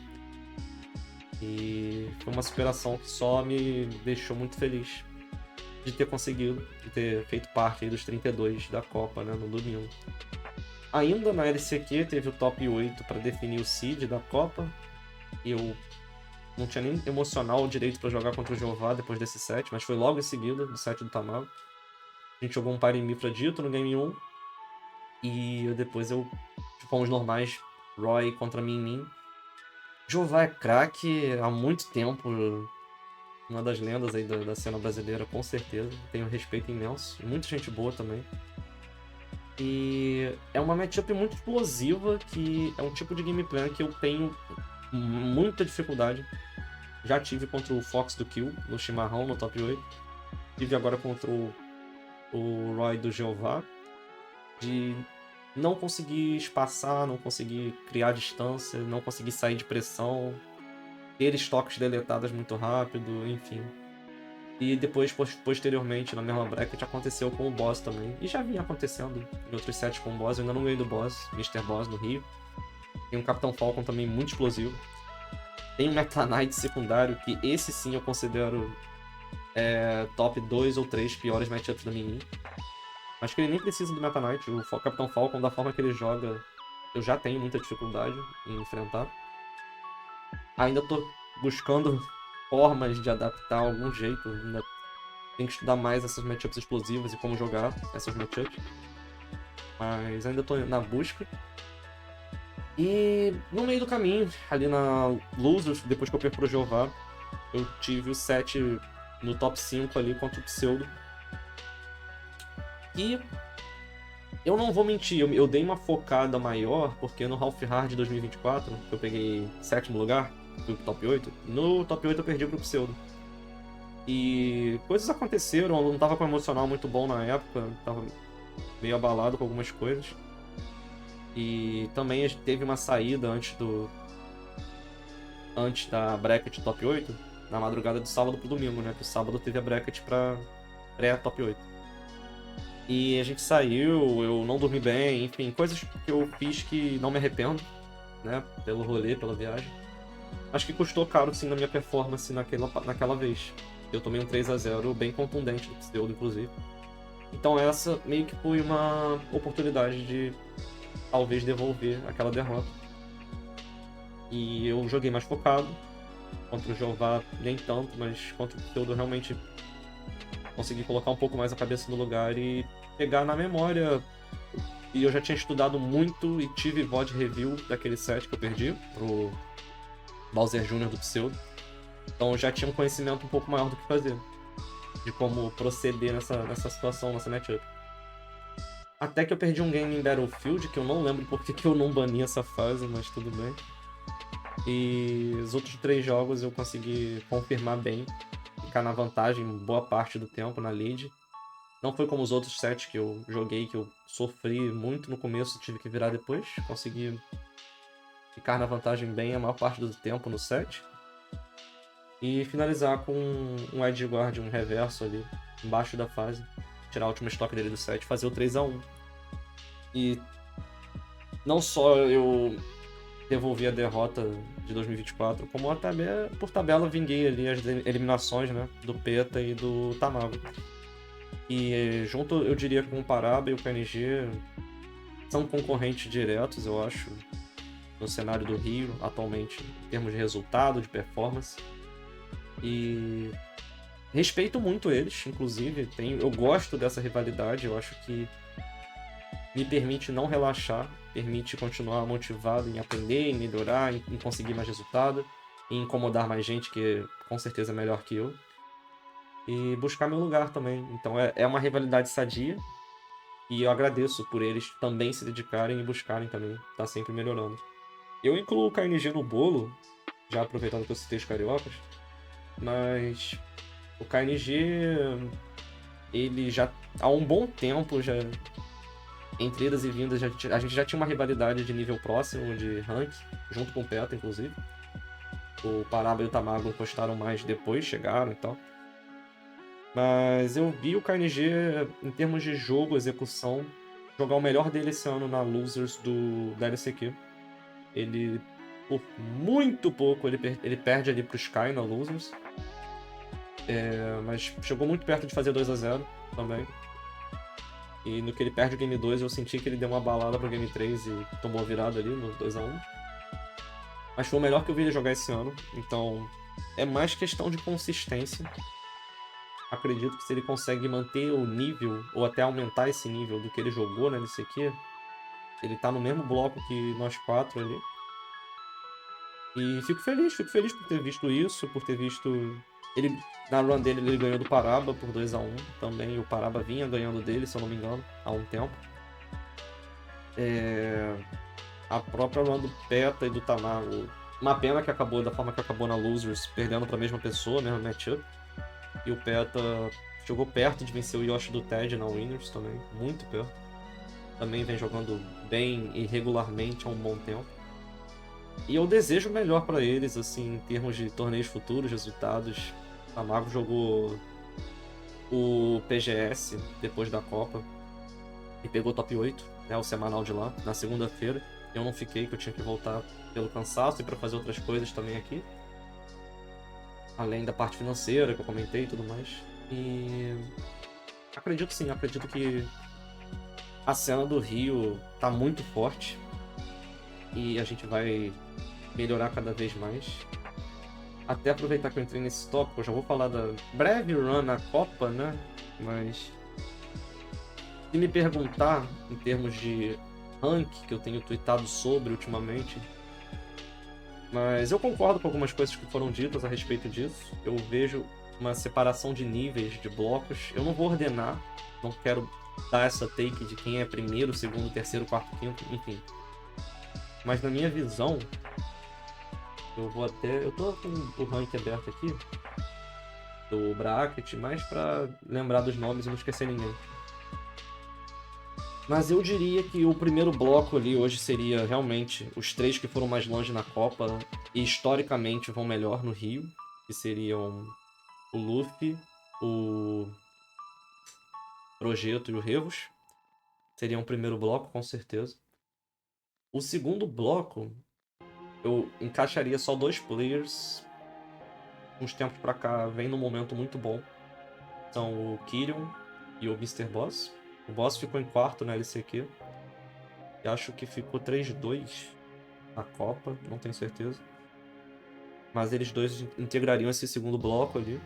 A: E foi uma superação que só me deixou muito feliz de ter conseguido, de ter feito parte aí dos 32 da Copa, né, no domingo. Ainda na LCQ teve o top 8 para definir o seed da Copa. Eu não tinha nem emocional direito para jogar contra o Jeová depois desse set, mas foi logo em seguida do set do Tamago. A gente jogou um par em Mifra Dito no Game 1. E depois fomos normais, Roy contra Min. Jeová é craque há muito tempo. Uma das lendas aí da cena brasileira, com certeza. Tenho um respeito imenso. Muita gente boa também. E é uma matchup muito explosiva, que é um tipo de gameplay que eu tenho muita dificuldade. Já tive contra o Fox do Kill, no Chimarrão, no top 8. Tive agora contra o Roy do Jeová. De não conseguir espaçar, não conseguir criar distância, não conseguir sair de pressão, ter estoques deletadas muito rápido, enfim. E depois, posteriormente, na mesma bracket, aconteceu com o boss também. E já vinha acontecendo em outros sets com o boss. Eu ainda não ganhei do boss, Mr. Boss, no Rio. Tem um Capitão Falcon também muito explosivo. Tem um Meta Knight secundário, que esse sim eu considero top 2 ou 3 piores matchups da Min. Acho que ele nem precisa do Meta Knight. O Capitão Falcon, da forma que ele joga, eu já tenho muita dificuldade em enfrentar. Ainda tô buscando formas de adaptar algum jeito. Ainda tenho que estudar mais essas matchups explosivas e como jogar essas matchups. mas ainda tô na busca. E no meio do caminho, ali na Losers, depois que eu perco pro Jeová, eu tive o set no top 5 ali contra o Pseudo. E eu não vou mentir, eu dei uma focada maior, porque no Half Hard 2024, que eu peguei 7º lugar, fui pro top 8, no top 8 eu perdi pro Pseudo. E coisas aconteceram, eu não tava com um emocional muito bom na época, tava meio abalado com algumas coisas. E também teve uma saída antes da bracket top 8, na madrugada do sábado pro domingo, né? Que o sábado teve a bracket pra pré-top 8. E a gente saiu, eu não dormi bem, enfim, coisas que eu fiz que não me arrependo, né? Pelo rolê, pela viagem. Acho que custou caro, sim, na minha performance naquela vez. Eu tomei um 3-0 bem contundente do Pseudo, inclusive. Então essa meio que foi uma oportunidade de talvez devolver aquela derrota. E eu joguei mais focado. Contra o Jeová nem tanto, mas contra o Pseudo realmente consegui colocar um pouco mais a cabeça no lugar e pegar na memória. E eu já tinha estudado muito e tive VOD review daquele set que eu perdi pro Bowser Jr. do Pseudo. Então eu já tinha um conhecimento um pouco maior do que fazer, de como proceder nessa situação, nessa matchup. Até que eu perdi um game em Battlefield, que eu não lembro por que eu não bani essa fase, mas tudo bem. E os outros 3 jogos eu consegui confirmar bem, ficar na vantagem boa parte do tempo na lead. Não foi como os outros sets que eu joguei, que eu sofri muito no começo, tive que virar depois. Consegui ficar na vantagem bem a maior parte do tempo no set. E finalizar com um Edge Guard, um reverso ali, embaixo da fase. Tirar a última stock dele do set, fazer o 3-1. E não só eu devolvi a derrota de 2024, como até por tabela vinguei ali as eliminações, né, do PETA e do Tamago. E junto, eu diria que o Paraba e o KNG são concorrentes diretos, eu acho, no cenário do Rio, atualmente, em termos de resultado, de performance. E respeito muito eles, inclusive, eu gosto dessa rivalidade, eu acho que me permite não relaxar, permite continuar motivado em aprender, em melhorar, em conseguir mais resultado, em incomodar mais gente que com certeza é melhor que eu, e buscar meu lugar também. Então é uma rivalidade sadia, e eu agradeço por eles também se dedicarem e buscarem também, tá sempre melhorando. Eu incluo o KNG no bolo, já aproveitando que eu citei os cariocas, mas o KNG, ele já há um bom tempo, já entre idas e vindas, a gente já tinha uma rivalidade de nível próximo, de rank, junto com o PETA, inclusive. O Paraba e o Tamago encostaram mais depois, chegaram e tal. Mas eu vi o KNG, em termos de jogo, execução, jogar o melhor dele esse ano na Losers da LCQ. Ele, por muito pouco, ele perde ali pro Sky na Losers. Mas chegou muito perto de fazer 2-0 também. E no que ele perde o Game 2, eu senti que ele deu uma balada pro Game 3 e tomou a virada ali no 2-1. Mas foi o melhor que eu vi ele jogar esse ano. Então, é mais questão de consistência. Acredito que se ele consegue manter o nível, ou até aumentar esse nível do que ele jogou na LCQ, ele tá no mesmo bloco que nós 4 ali. E fico feliz por ter visto isso, por ter visto... Na run dele, ele ganhou do Paraba por 2-1 também. O Paraba vinha ganhando dele, se eu não me engano, há um tempo. A própria run do PETA e do Tamago. Uma pena que acabou da forma que acabou na Losers, perdendo para a mesma pessoa, mesmo matchup. E o PETA chegou perto de vencer o Yoshi do Ted na Winners também, muito perto. Também vem jogando bem e regularmente há um bom tempo. E eu desejo o melhor para eles, assim, em termos de torneios futuros, resultados. O Tamago jogou o PGS depois da Copa e pegou top 8, né, o semanal de lá, na segunda-feira. Eu não fiquei, que eu tinha que voltar pelo cansaço e para fazer outras coisas também aqui. Além da parte financeira que eu comentei e tudo mais. E acredito que a cena do Rio tá muito forte. E a gente vai melhorar cada vez mais. Até aproveitar que eu entrei nesse tópico, eu já vou falar da breve run na Copa, né? Mas Se me perguntar em termos de rank que eu tenho tweetado sobre ultimamente, mas eu concordo com algumas coisas que foram ditas a respeito disso. Eu vejo uma separação de níveis, de blocos. Eu não vou ordenar, não quero dar essa take de quem é primeiro, segundo, terceiro, quarto, quinto, enfim. Mas na minha visão, eu tô com o rank aberto aqui do bracket, mais pra lembrar dos nomes e não esquecer ninguém. Mas eu diria que o primeiro bloco ali hoje seria realmente os 3 que foram mais longe na Copa e historicamente vão melhor no Rio, que seriam o Luffy, o Projeto e o Revos. Seria um primeiro bloco, com certeza. O segundo bloco, eu encaixaria só 2 players. Uns tempos pra cá vem num momento muito bom. São o Kyrion e o Mr. Boss. O Boss ficou em quarto na LCQ. E acho que ficou 3-2 na Copa, não tenho certeza. Mas eles dois integrariam esse segundo bloco ali.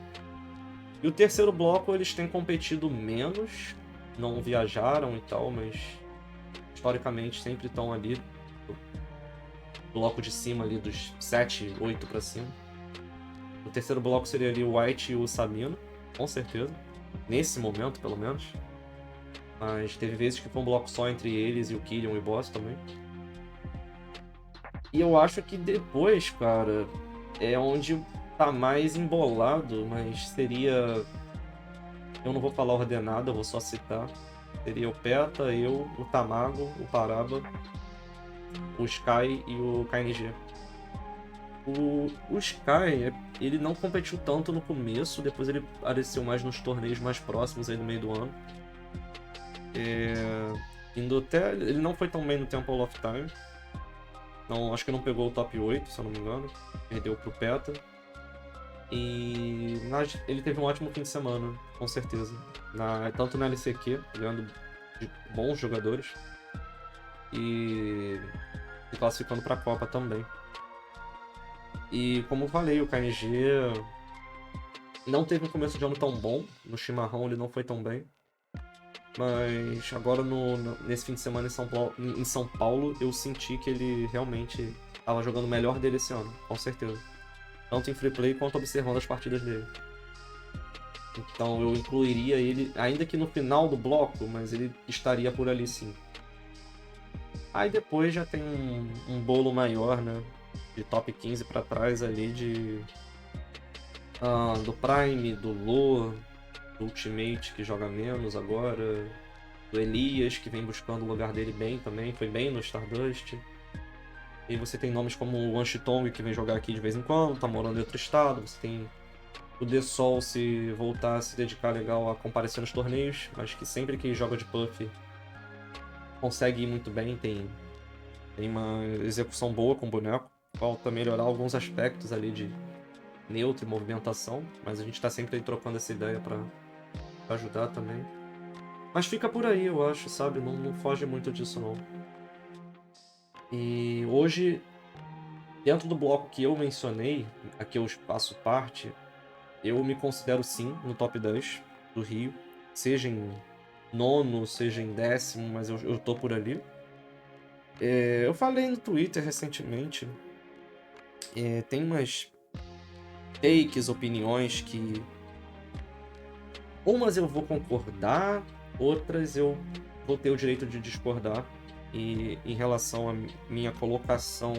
A: E o terceiro bloco eles têm competido menos, não viajaram e tal, mas historicamente sempre estão ali no bloco de cima ali dos 7, 8 pra cima. O terceiro bloco seria ali o White e o Samino, com certeza. Nesse momento, pelo menos. Mas teve vezes que foi um bloco só entre eles e o Kyrion e o Boss também. E eu acho que depois, cara, é onde tá mais embolado, mas seria... Eu não vou falar ordenado, eu vou só citar. Seria o Peta, eu, o Tamago, o Paraba, o Sky e o KNG. O Sky, ele não competiu tanto no começo, depois ele apareceu mais nos torneios mais próximos aí no meio do ano. Indo até... Ele não foi tão bem no Temple of Time. Não, acho que não pegou o top 8, se eu não me engano. Perdeu pro Peta. E ele teve um ótimo fim de semana, com certeza. Tanto na LCQ, ganhando de bons jogadores. E se classificando pra Copa também. E como eu falei, o KNG não teve um começo de ano tão bom. No chimarrão ele não foi tão bem. Mas agora nesse fim de semana em São Paulo, eu senti que ele realmente estava jogando o melhor dele esse ano, com certeza. Tanto em free play quanto observando as partidas dele. Então eu incluiria ele, ainda que no final do bloco, mas ele estaria por ali sim. Aí depois já tem um bolo maior, né? De top 15 pra trás ali do Prime, do Lô, do Ultimate que joga menos agora, do Elias que vem buscando o lugar dele bem também, foi bem no Stardust. E você tem nomes como o Anchitong que vem jogar aqui de vez em quando, tá morando em outro estado, você tem o The Sol se voltar a se dedicar legal a comparecer nos torneios, mas que sempre que joga de Puff consegue ir muito bem, tem uma execução boa com o boneco, falta melhorar alguns aspectos ali de neutro e movimentação, mas a gente tá sempre aí trocando essa ideia pra ajudar também. Mas fica por aí, eu acho, sabe? Não foge muito disso, não. E hoje, dentro do bloco que eu mencionei, a que eu faço parte, eu me considero sim no top 10 do Rio, seja em nono, seja em décimo, mas eu tô por ali. Eu falei no Twitter recentemente, tem umas takes, opiniões que umas eu vou concordar, outras eu vou ter o direito de discordar. E em relação à minha colocação,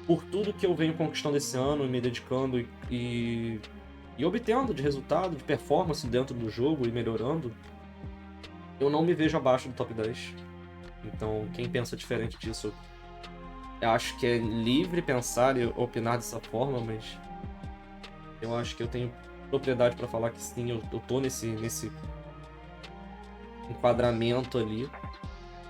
A: por tudo que eu venho conquistando esse ano, me dedicando e obtendo de resultado, de performance dentro do jogo e melhorando, eu não me vejo abaixo do top 10. Então, quem pensa diferente disso, eu acho que é livre pensar e opinar dessa forma, mas eu acho que eu tenho propriedade para falar que sim, eu tô nesse enquadramento ali.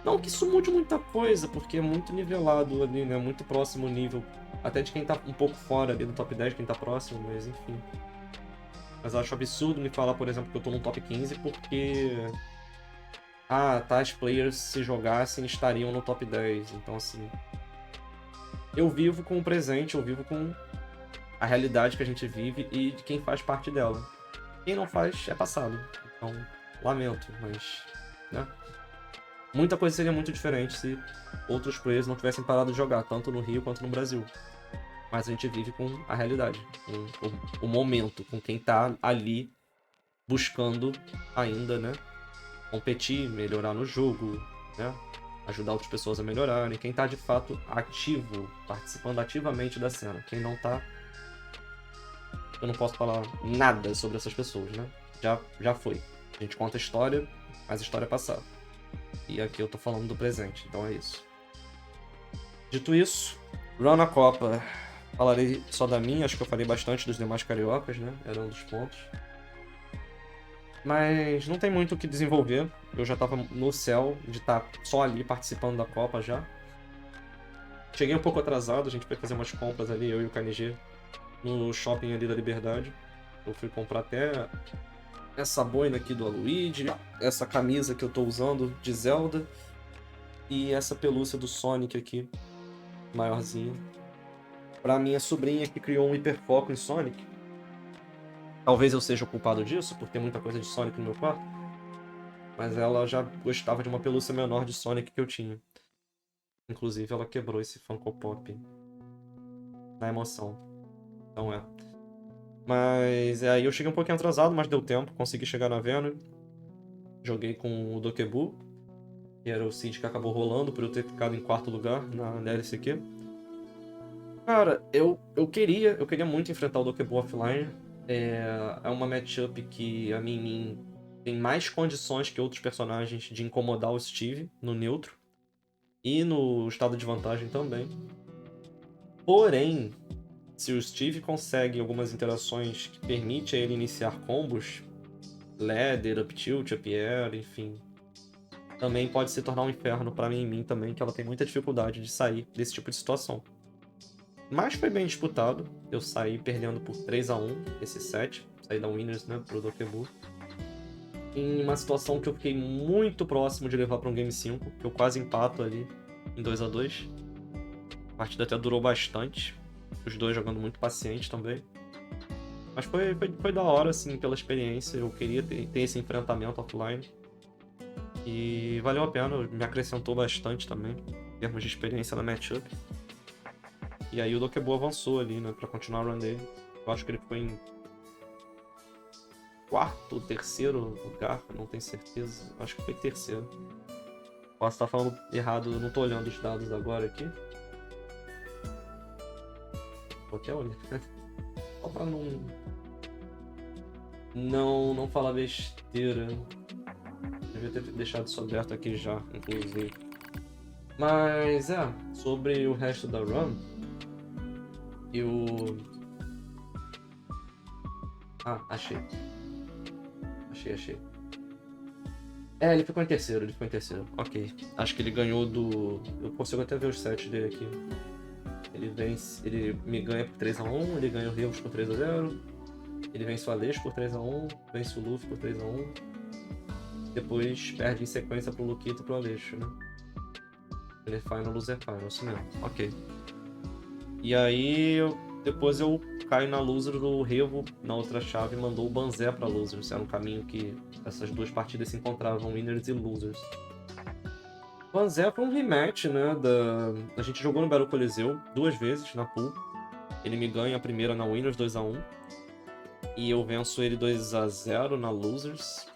A: Não que isso mude muita coisa, porque é muito nivelado ali, né? Muito próximo o nível, até de quem tá um pouco fora ali do top 10, quem tá próximo, mas enfim. Mas eu acho absurdo me falar, por exemplo, que eu tô no top 15 porque tais players se jogassem estariam no top 10. Então, assim, eu vivo com o presente, eu vivo com a realidade que a gente vive e de quem faz parte dela. Quem não faz é passado. Então, lamento, mas né? Muita coisa seria muito diferente se outros players não tivessem parado de jogar, tanto no Rio quanto no Brasil. Mas a gente vive com a realidade, com o momento, com quem tá ali buscando ainda, né? Competir, melhorar no jogo, né? Ajudar outras pessoas a melhorarem. Quem tá de fato ativo, participando ativamente da cena. Quem não tá, eu não posso falar nada sobre essas pessoas, né? Já foi. A gente conta a história, mas a história é passada. E aqui eu tô falando do presente, então é isso. Dito isso, run na Copa. Falarei só da minha, acho que eu falei bastante dos demais cariocas, né? Era um dos pontos. Mas não tem muito o que desenvolver. Eu já tava no céu de estar só ali participando da Copa já. Cheguei um pouco atrasado, a gente foi fazer umas compras ali, eu e o KNG, no shopping ali da Liberdade. Eu fui comprar até essa boina aqui do Aloyd, essa camisa que eu tô usando de Zelda e essa pelúcia do Sonic aqui, maiorzinha. Pra minha sobrinha que criou um hiperfoco em Sonic. Talvez eu seja o culpado disso, por ter muita coisa de Sonic no meu quarto. Mas ela já gostava de uma pelúcia menor de Sonic que eu tinha. Inclusive, ela quebrou esse Funko Pop na emoção. Então é. Mas aí eu cheguei um pouquinho atrasado, mas deu tempo. Consegui chegar na Venom. Joguei com o Dokebu, que era o seed que acabou rolando por eu ter ficado em quarto lugar na LCQ. Cara, eu queria muito enfrentar o Dokebu offline. É uma matchup que a Min tem mais condições que outros personagens de incomodar o Steve no neutro. E no estado de vantagem também. Porém, se o Steve consegue algumas interações que permitem a ele iniciar combos, Ladder, Up Tilt, Up Air, enfim, também pode se tornar um inferno pra mim também, que ela tem muita dificuldade de sair desse tipo de situação. Mas foi bem disputado, eu saí perdendo por 3-1 esse set, saí da Winners, né, pro Dokebu. Em uma situação que eu fiquei muito próximo de levar para um Game 5, que eu quase empato ali em 2-2. A partida até durou bastante, os dois jogando muito paciente também. Mas foi da hora, assim, pela experiência, eu queria ter esse enfrentamento offline. E valeu a pena, me acrescentou bastante também, em termos de experiência na matchup. E aí o Dokebu avançou ali, né, pra continuar a run dele. Eu acho que ele foi em quarto, terceiro lugar, não tenho certeza. Acho que foi terceiro. Posso estar falando errado, eu não tô olhando os dados agora aqui. Vou até olhar. Só pra não falar besteira. Devia ter deixado isso aberto aqui já, inclusive. Mas sobre o resto da run, eu... achei. Achei. Ele ficou em terceiro, Ok. Acho que ele ganhou do... Eu consigo até ver os sets dele aqui. Ele me ganha por 3-1, ele ganha o Rivals por 3-0. Ele vence o Aleixo por 3-1, vence o Luffy por 3-1. Depois perde em sequência pro Luquito e pro Aleixo, né? Ele é Final, Loser Final, isso mesmo. Ok. E aí, depois eu caio na loser do Revo, na outra chave, mandou o Banzé pra losers. Era um caminho que essas duas partidas se encontravam, winners e losers. Banzé foi um rematch, né? A gente jogou no Battle Coliseu 2 vezes na pool. Ele me ganha a primeira na winners 2-1. E eu venço ele 2-0 na losers.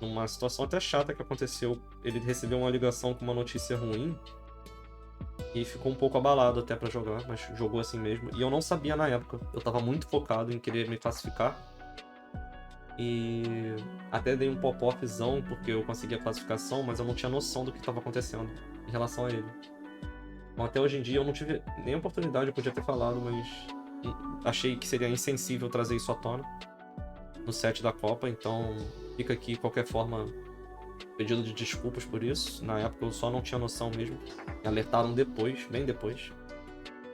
A: Numa situação até chata que aconteceu. Ele recebeu uma ligação com uma notícia ruim. E ficou um pouco abalado até pra jogar, mas jogou assim mesmo. E eu não sabia na época. Eu tava muito focado em querer me classificar. E até dei um pop-offzão porque eu consegui a classificação, mas eu não tinha noção do que estava acontecendo em relação a ele. Bom, até hoje em dia eu não tive nem oportunidade, eu podia ter falado, mas achei que seria insensível trazer isso à tona no set da Copa, então fica aqui, de qualquer forma, pedido de desculpas por isso. Na época eu só não tinha noção mesmo. Me alertaram depois, bem depois,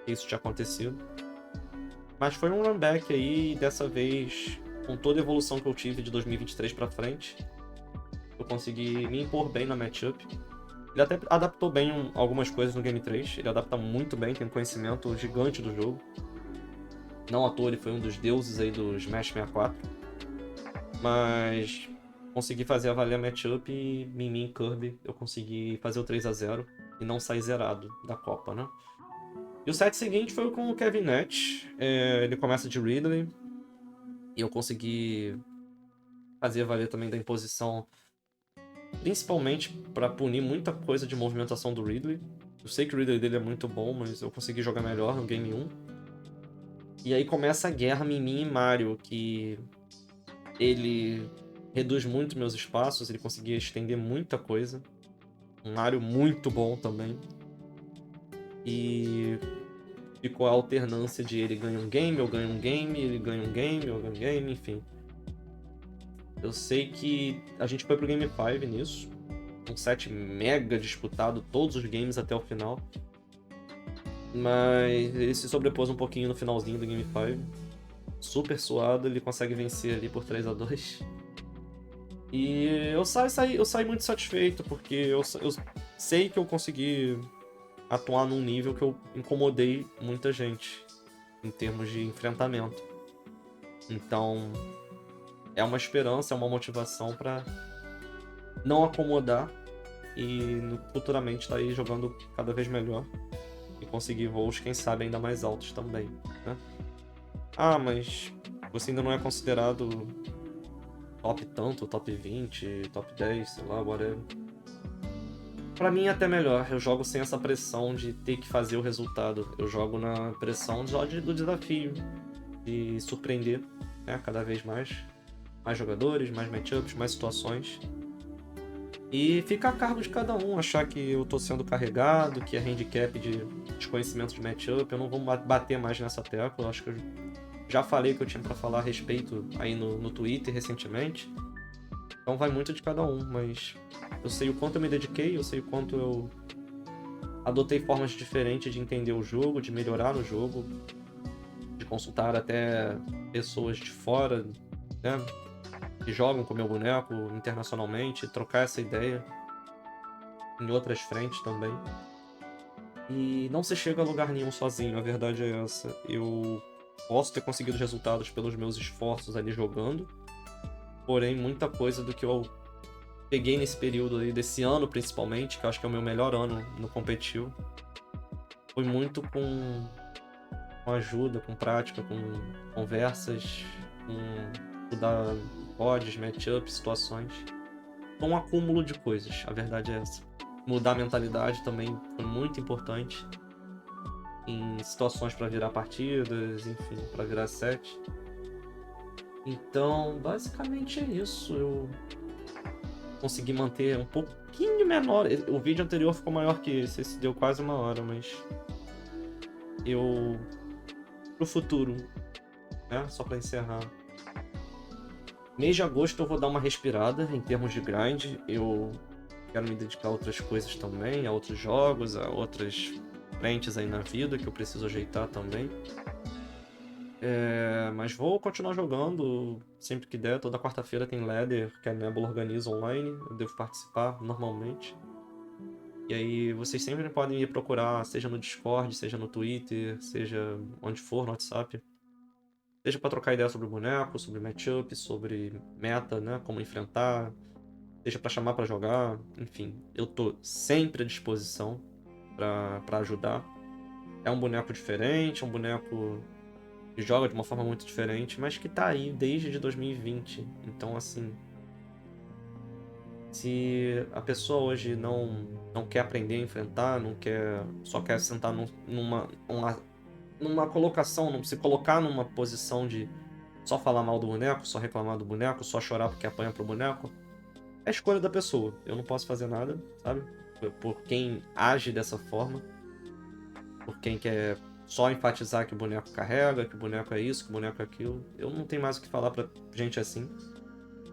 A: que isso tinha acontecido. Mas foi um run back aí, e dessa vez, com toda a evolução que eu tive de 2023 pra frente, eu consegui me impor bem na matchup. Ele até adaptou bem algumas coisas no Game 3, ele adapta muito bem, tem um conhecimento gigante do jogo. Não à toa ele foi um dos deuses aí do Smash 64. Mas consegui fazer valer a matchup e Min e Kirby eu consegui fazer o 3-0 e não sair zerado da Copa, né? E o set seguinte foi com o Kevin Nash. Ele começa de Ridley e eu consegui fazer valer também da imposição, principalmente para punir muita coisa de movimentação do Ridley. Eu sei que o Ridley dele é muito bom, mas eu consegui jogar melhor no Game 1. E aí começa a guerra Mimi e Mario, que ele reduz muito meus espaços, ele conseguia estender muita coisa. Um Mario muito bom também. E ficou a alternância de ele ganha um game, eu ganho um game, ele ganha um game, eu ganho um game, enfim. Eu sei que a gente foi pro Game 5 nisso. Um set mega disputado, todos os games até o final. Mas ele se sobrepôs um pouquinho no finalzinho do Game 5. Super suado, ele consegue vencer ali por 3-2. E eu saí muito satisfeito, porque eu sei que eu consegui atuar num nível que eu incomodei muita gente em termos de enfrentamento. Então, é uma esperança, é uma motivação para não acomodar e futuramente estar aí jogando cada vez melhor e conseguir voos, quem sabe, ainda mais altos também, né? Ah, mas você ainda não é considerado top tanto, top 20, top 10, sei lá, whatever. Pra mim é até melhor, eu jogo sem essa pressão de ter que fazer o resultado. Eu jogo na pressão do desafio, de surpreender, né, cada vez mais. Mais jogadores, mais matchups, mais situações. E fica a cargo de cada um achar que eu tô sendo carregado, que é handicap de desconhecimento de matchup. Eu não vou bater mais nessa tecla, eu acho que eu já falei o que eu tinha pra falar a respeito aí no Twitter recentemente. Então vai muito de cada um, mas eu sei o quanto eu me dediquei, eu sei o quanto eu adotei formas diferentes de entender o jogo, de melhorar no jogo, de consultar até pessoas de fora, né, que jogam com meu boneco internacionalmente, trocar essa ideia em outras frentes também. E não se chega a lugar nenhum sozinho, a verdade é essa. Eu posso ter conseguido resultados pelos meus esforços ali jogando, porém muita coisa do que eu peguei nesse período aí, desse ano principalmente, que eu acho que é o meu melhor ano no competitivo, foi muito com ajuda, com prática, com conversas, com estudar odds, matchups, situações. Foi um acúmulo de coisas, a verdade é essa. Mudar a mentalidade também foi muito importante em situações para virar partidas, enfim, para virar set. Então, basicamente é isso. Eu consegui manter um pouquinho menor. O vídeo anterior ficou maior que esse deu quase 1 hora, mas eu, pro futuro, né, só para encerrar, mês de agosto eu vou dar uma respirada em termos de grind. Eu quero me dedicar a outras coisas também, a outros jogos, a outras frentes aí na vida que eu preciso ajeitar também. Mas vou continuar jogando sempre que der. Toda quarta-feira tem ladder que a Nebula organiza online. Eu devo participar normalmente. E aí vocês sempre podem me procurar, seja no Discord, seja no Twitter, seja onde for, no WhatsApp. Seja para trocar ideia sobre o boneco, sobre matchup, sobre meta, né, como enfrentar. Seja para chamar para jogar, enfim. Eu tô sempre à disposição para ajudar. É um boneco diferente, é um boneco que joga de uma forma muito diferente, mas que tá aí desde 2020. Então, assim, se a pessoa hoje não quer aprender a enfrentar, só quer sentar numa colocação, se colocar numa posição de só falar mal do boneco, só reclamar do boneco, só chorar porque apanha pro boneco, é a escolha da pessoa. Eu não posso fazer nada, sabe? Por quem age dessa forma, por quem quer só enfatizar que o boneco carrega, que o boneco é isso, que o boneco é aquilo. Eu não tenho mais o que falar pra gente assim.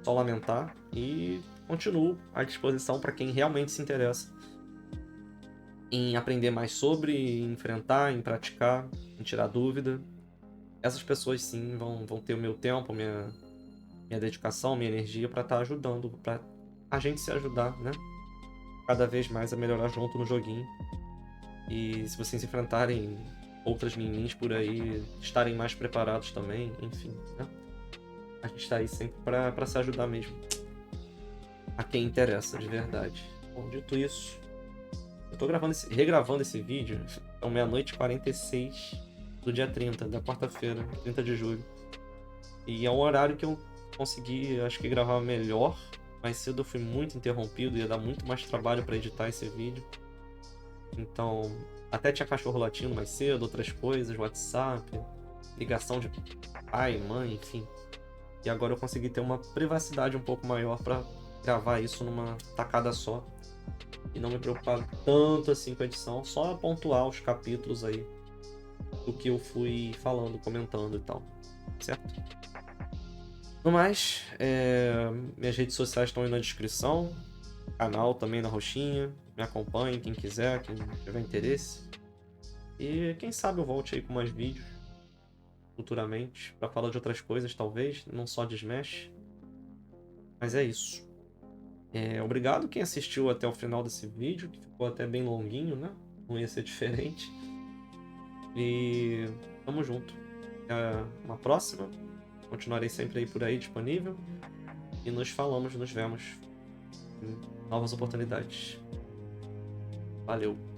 A: Só lamentar e continuo à disposição para quem realmente se interessa em aprender mais sobre, em enfrentar, em praticar, em tirar dúvida. Essas pessoas sim vão ter o meu tempo, minha dedicação, minha energia para estar ajudando, para a gente se ajudar, né? Cada vez mais a melhorar junto no joguinho. E se vocês enfrentarem outras meninas por aí, estarem mais preparados também, enfim, né? A gente tá aí sempre pra se ajudar mesmo. a quem interessa de verdade. Bom, dito isso, eu tô regravando esse vídeo, são meia-noite e 46 do dia 30, da quarta-feira, 30 de julho. E é um horário que eu consegui, acho que, gravar melhor. Mais cedo eu fui muito interrompido, ia dar muito mais trabalho para editar esse vídeo. Então, até tinha cachorro latindo mais cedo, outras coisas, WhatsApp, ligação de pai, mãe, enfim. E agora eu consegui ter uma privacidade um pouco maior para gravar isso numa tacada só. E não me preocupar tanto assim com a edição, só pontuar os capítulos aí do que eu fui falando, comentando e tal, certo? No mais, minhas redes sociais estão aí na descrição, canal também na roxinha, me acompanhe quem quiser, quem tiver interesse. E quem sabe eu volte aí com mais vídeos futuramente, para falar de outras coisas talvez, não só de Smash. Mas é isso. Obrigado quem assistiu até o final desse vídeo, que ficou até bem longuinho, né? Não ia ser diferente. E tamo junto. Até uma próxima. Continuarei sempre aí por aí disponível. E nos falamos, nos vemos em novas oportunidades. Valeu!